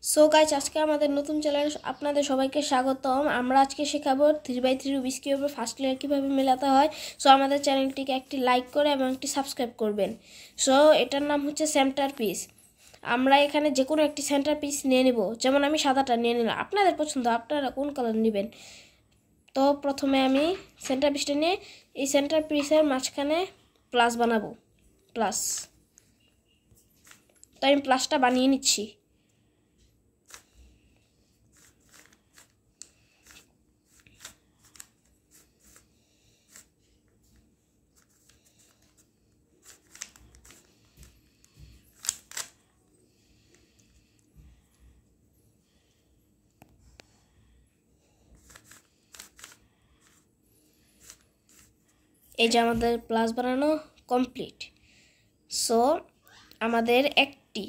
So guys, আজকে আমাদের নতুন চ্যানেলে আপনাদের সবাইকে স্বাগতম। আমরা আজকে শেখাবো 3x3 রুবিক্স কিউবের ফার্স্ট লেয়ার কীভাবে মেলাতে হয়। সো আমাদের চ্যানেলটিকে একটি লাইক করে এবং একটি সাবস্ক্রাইব করবেন। সো এটার নাম হচ্ছে সেন্টার পিস। আমরা এখানে যে কোনো একটি সেন্টার পিস নিয়ে নেব। যেমন আমি সাদাটা নিয়ে নিলাম, আপনাদের পছন্দ, আপনারা কোন কালার নেবেন। তো প্রথমে আমি সেন্টার পিসটা নিয়ে এই সেন্টার পিসের মাঝখানে প্লাস বানাবো, প্লাস। তো আমি প্লাসটা বানিয়ে নিচ্ছি। এই যে আমাদের প্লাস বানানো কমপ্লিট। সো আমাদের একটি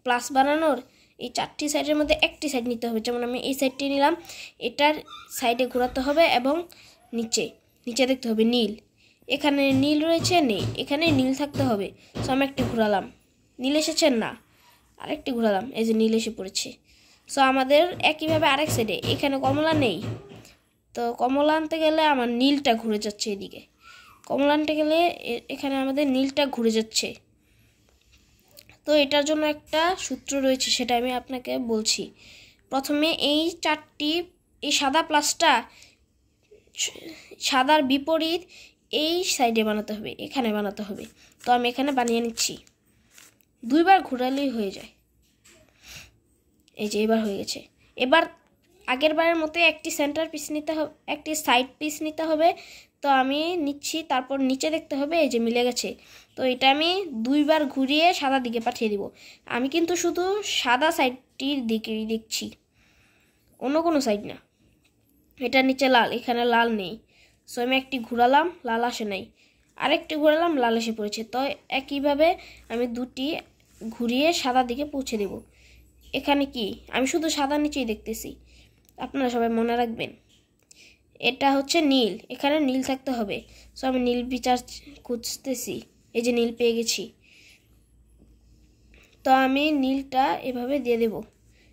প্লাস বানানোর এই 4টি সাইডের মধ্যে একটি সাইড নিতে হবে। যেমন আমি এই সাইডটি নিলাম, এটার সাইডে ঘোরাতে হবে এবং নিচে নিচে দেখতে হবে নীল। এখানে নীল রয়েছে, নেই, এখানে নীল থাকতে হবে। সো আমি একটি ঘোরালাম, নীল এসেছেন না, আরেকটি ঘোরালাম, এই যে নীল এসে পড়েছে। সো আমাদের একইভাবে আরেক সাইডে এখানে কমলা নেই, তো কমলা আনতে গেলে আমার নীলটা ঘুরে যাচ্ছে এদিকে। কমলা আনতে গেলে এখানে আমাদের নীলটা ঘুরে যাচ্ছে। তো এটার জন্য একটা সূত্র রয়েছে, সেটা আমি আপনাকে বলছি। প্রথমে এই 4টি এই সাদা প্লাসটা সাদার বিপরীত এই সাইডে বানাতে হবে, এখানে বানাতে হবে। তো আমি এখানে বানিয়ে নিচ্ছি, 2বার ঘোরালেই হয়ে যায়। এই যে এবার হয়ে গেছে। এবার আগের বারের মতো একটি সেন্টার পিস নিতে হবে, একটি সাইড পিস নিতে হবে। তো আমি নিচ্ছি, তারপর নিচে দেখতে হবে, এই যে মিলে গেছে। তো এটা আমি 2বার ঘুরিয়ে সাদা দিকে পাঠিয়ে দিব। আমি কিন্তু শুধু সাদা সাইডটির দিকেই দেখছি, অন্য কোনো সাইড না। এটা নিচে লাল, এখানে লাল নেই। সো আমি একটি ঘোরালাম, লাল আসে নাই, আরেকটি ঘোরালাম, লাল এসে পড়েছে। তো একইভাবে আমি 2টি ঘুরিয়ে সাদা দিকে পৌঁছে দেব। এখানে কি আমি শুধু সাদা নিচেই দেখতেছি, আপনারা সবাই মনে রাখবেন। এটা হচ্ছে নীল, এখানে নীল থাকতে হবে। সো আমি নীল বিচার খুঁজতেছি, এই যে নীল পেয়ে গেছি। তো আমি নীলটা এভাবে দিয়ে দেব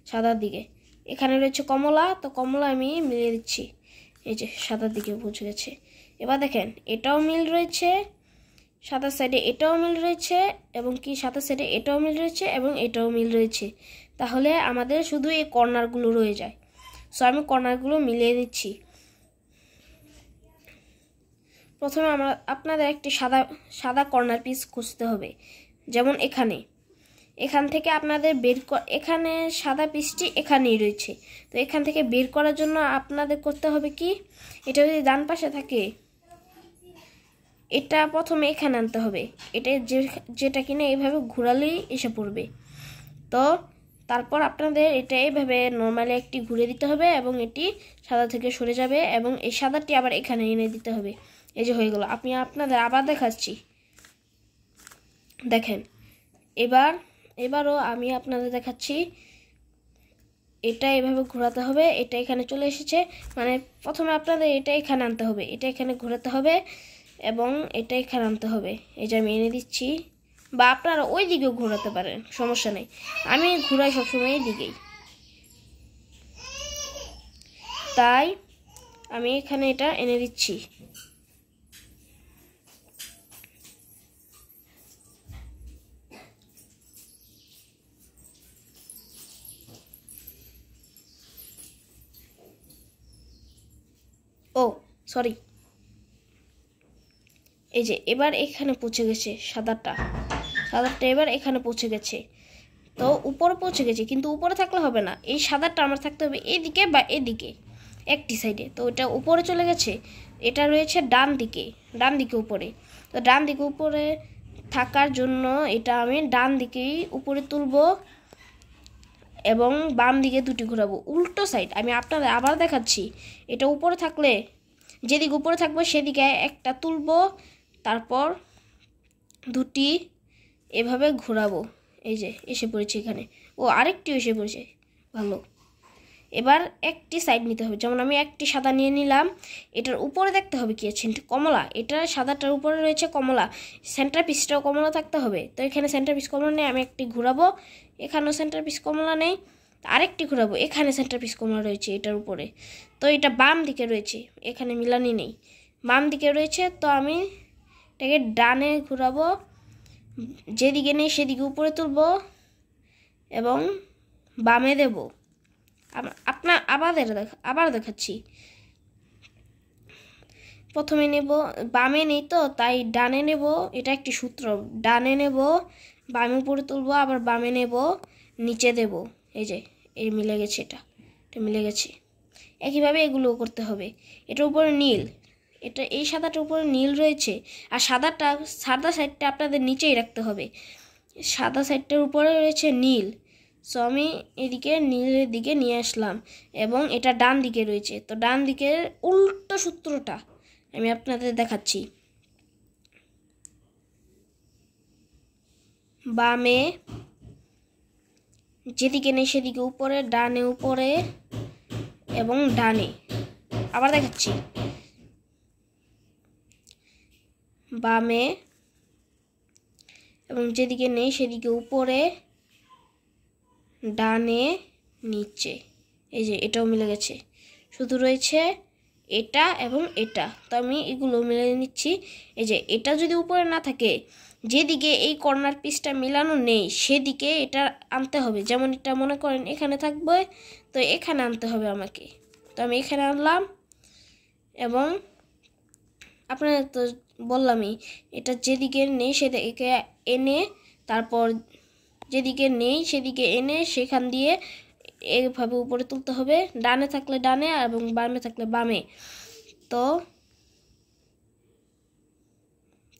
সাদার দিকে। এখানে রয়েছে কমলা, তো কমলা আমি মিলিয়ে দিচ্ছি, এই যে সাদার দিকে পৌঁছে গেছে। এবার দেখেন, এটাও মিল রয়েছে, সাদা সাইডে এটাও মিল রয়েছে, এবং কি সাদা সাইডে এটাও মিল রয়েছে, এবং এটাও মিল রয়েছে। তাহলে আমাদের শুধু এই কর্নারগুলো রয়ে যায়। সো আমি কর্নারগুলো মিলিয়ে দিচ্ছি। প্রথমে আপনাদের একটি সাদা কর্নার পিস খুঁজতে হবে। যেমন এখান থেকে আপনাদের এখানে সাদা পিসটি এখানেই রয়েছে। তো এখান থেকে বের করার জন্য আপনাদের করতে হবে কি, এটা যদি ডান পাশে থাকে, এটা প্রথমে এখানে আনতে হবে। এটা যেটা কিনা এইভাবে ঘোরালেই এসে পড়বে। তো তারপর আপনাদের এটা এইভাবে নর্মালি একটি ঘুরে দিতে হবে, এবং এটি সাদা থেকে সরে যাবে, এবং এই সাদাটি আবার এখানে এনে দিতে হবে। এই যে হয়ে গেল। আমি আপনাদের আবার দেখাচ্ছি, দেখেন। এবারও আমি আপনাদের দেখাচ্ছি। এটা এভাবে ঘোরাতে হবে, এটা এখানে চলে এসেছে। মানে প্রথমে আপনাদের এটা এখানে আনতে হবে, এটা এখানে ঘোরাতে হবে, এবং এটা এখানে আনতে হবে। এই যে আমি এনে দিচ্ছি, বা আপনারা ওই দিকেও ঘোরাতে পারেন, সমস্যা নেই। আমি ঘুরাই সবসময় এই দিকেই, তাই আমি এখানে এটা এনে দিচ্ছি। ও সরি, এই যে এবার এখানে পৌঁছে গেছে সাদাটা এবার এখানে পৌঁছে গেছে। তো উপরে পৌঁছে গেছে, কিন্তু উপরে থাকলে হবে না, এই সাদাটা আমার থাকতে হবে এদিকে বা এদিকে একটি সাইডে। তো এটা উপরে চলে গেছে, এটা রয়েছে ডান দিকে উপরে। তো ডান দিকে উপরে থাকার জন্য এটা আমি ডান দিকেই উপরে তুলবো, এবং বাম দিকে 2টি ঘোরাবো, উল্টো সাইড। আমি আপনাদের আবার দেখাচ্ছি। এটা উপরে থাকলে, যেদিকে উপরে থাকবে সেদিকে একটা তুলবো, তারপর 2টি এভাবে ঘোরাবো। এই যে এসে পড়েছে এখানে, ও আরেকটি এসে পড়েছে, ভালো। এবার একটি সাইড নিতে হবে। যেমন আমি একটি সাদা নিয়ে নিলাম, এটার উপরে দেখতে হবে কি আছে, কমলা। এটা সাদাটার উপরে রয়েছে কমলা, সেন্টার পিসটাও কমলা থাকতে হবে। তো এখানে সেন্টার পিস কমলা নেই, আমি একটি ঘোরাবো, এখানেও সেন্টার পিস কমলা নেই, আরেকটি ঘোরাবো, এখানে সেন্টারপিস কমা রয়েছে এটার উপরে, তো এটা বাম দিকে রয়েছে, এখানে মিলানি নেই, বাম দিকে রয়েছে। তো আমি এটাকে ডানে ঘোরাবো, যেদিকে নেই সেদিকে উপরে তুলবো এবং বামে দেব। আবার দেখাচ্ছি। প্রথমে নেব, বামে নেই তো তাই ডানে নেব, এটা একটি সূত্র, ডানে নেব, বামে উপরে তুলবো, আবার বামে নেব, নিচে দেব। এই যে এই মিলে গেছে, এটা মিলে গেছে। একইভাবে এগুলোও করতে হবে। এটার উপরে নীল, এটা এই সাদাটার উপরে নীল রয়েছে, আর সাদা সাইডটা আপনাদের নিচেই রাখতে হবে। সাদা সাইডটার উপরে রয়েছে নীল, সো আমি এদিকে নীলের দিকে নিয়ে আসলাম এবং এটা ডান দিকে রয়েছে। তো ডান দিকের উল্টো সূত্রটা আমি আপনাদের দেখাচ্ছি। বামে যেদিকে নেই সেদিকে উপরে, ডানে উপরে এবং ডানে। আবার দেখাচ্ছি, বামে এবং যেদিকে নেই সেদিকে উপরে, ডানে, নিচে। এই যে এটাও মিলে গেছে, শুধু রয়েছে এটা এবং এটা। তো আমি এগুলো মিলে নিচ্ছি। এই যে এটা যদি উপরে না থাকে, যেদিকে এই কর্নার পিসটা মিলানো নেই সেদিকে এটা আনতে হবে। যেমন এটা মনে করেন এখানে থাকবে, তো এখানে আনতে হবে আমাকে। তো আমি এখানে আনলাম এবং আপনারা তো বললামই, এটা যেদিকে নেই সেদিকে এনে, তারপর যেদিকে নেই সেদিকে এনে সেখান দিয়ে এইভাবে উপরে তুলতে হবে, ডানে থাকলে ডানে এবং বামে থাকলে বামে। তো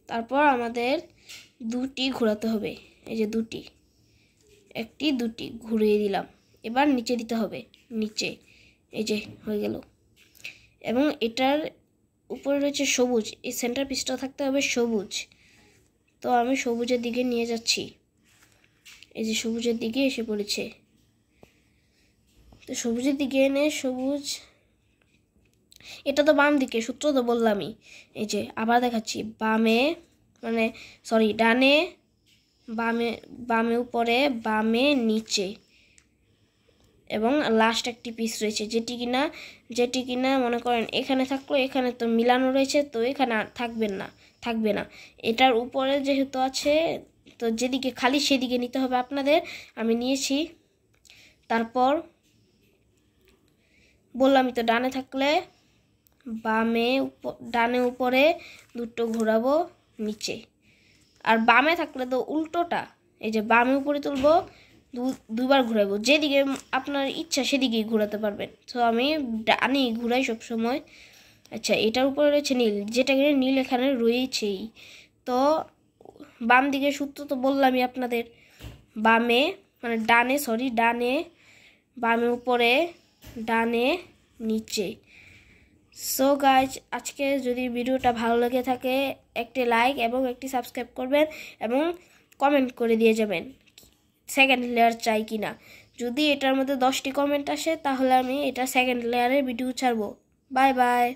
তারপর আমাদের দুটি ঘোরাতে হবে, এই যে দুটি ঘুরিয়ে দিলাম। এবার নিচে দিতে হবে, নিচে, এই যে হয়ে গেল। এবং এটার উপরে রয়েছে সবুজ, এই সেন্টার পিসটা থাকতে হবে সবুজ। তো আমি সবুজের দিকে নিয়ে যাচ্ছি, এই যে সবুজের দিকে এসে পড়েছে। তো সবুজের দিকে এনে সবুজ, এটা তো বাম দিকে, সূত্র তো বললামই। এই যে আবার দেখাচ্ছি, ডানে, বামে উপরে, বামে নিচে এবং লাস্ট একটি পিস রয়েছে যেটি কিনা মনে করেন এখানে থাকলো, এখানে তো মিলানো রয়েছে, তো এখানে থাকবে না। এটার উপরে যেহেতু আছে, তো যেদিকে খালি সেদিকে নিতে হবে আপনাদের। আমি নিয়েছি। তারপর বললামই তো, ডানে থাকলে ডানে উপরে দুটো ঘোরাবো নিচে, আর বামে থাকলে তো উল্টোটা, এই যে বামে উপরে তুলবো, দুবার ঘুরাবো, যেদিকে আপনার ইচ্ছা সেদিকেই ঘোরাতে পারবেন। তো আমি ডানে ঘুরাই সবসময়। আচ্ছা, এটার উপরে রয়েছে নীল, যেটা কিনা নীল এখানে রয়েছেই। তো বাম দিকের সূত্র তো বললামই আপনাদের, ডানে, বামে উপরে, ডানে নিচে। সো গাইজ, আজকে যদি ভিডিওটা ভালো লেগে থাকে একটি লাইক এবং একটি সাবস্ক্রাইব করবেন এবং কমেন্ট করে দিয়ে যাবেন সেকেন্ড লেয়ার চাই কিনা। যদি এটার মধ্যে 10টি কমেন্ট আসে তাহলে আমি এটা সেকেন্ড লেয়ারের ভিডিও ছাড়বো। Bye bye.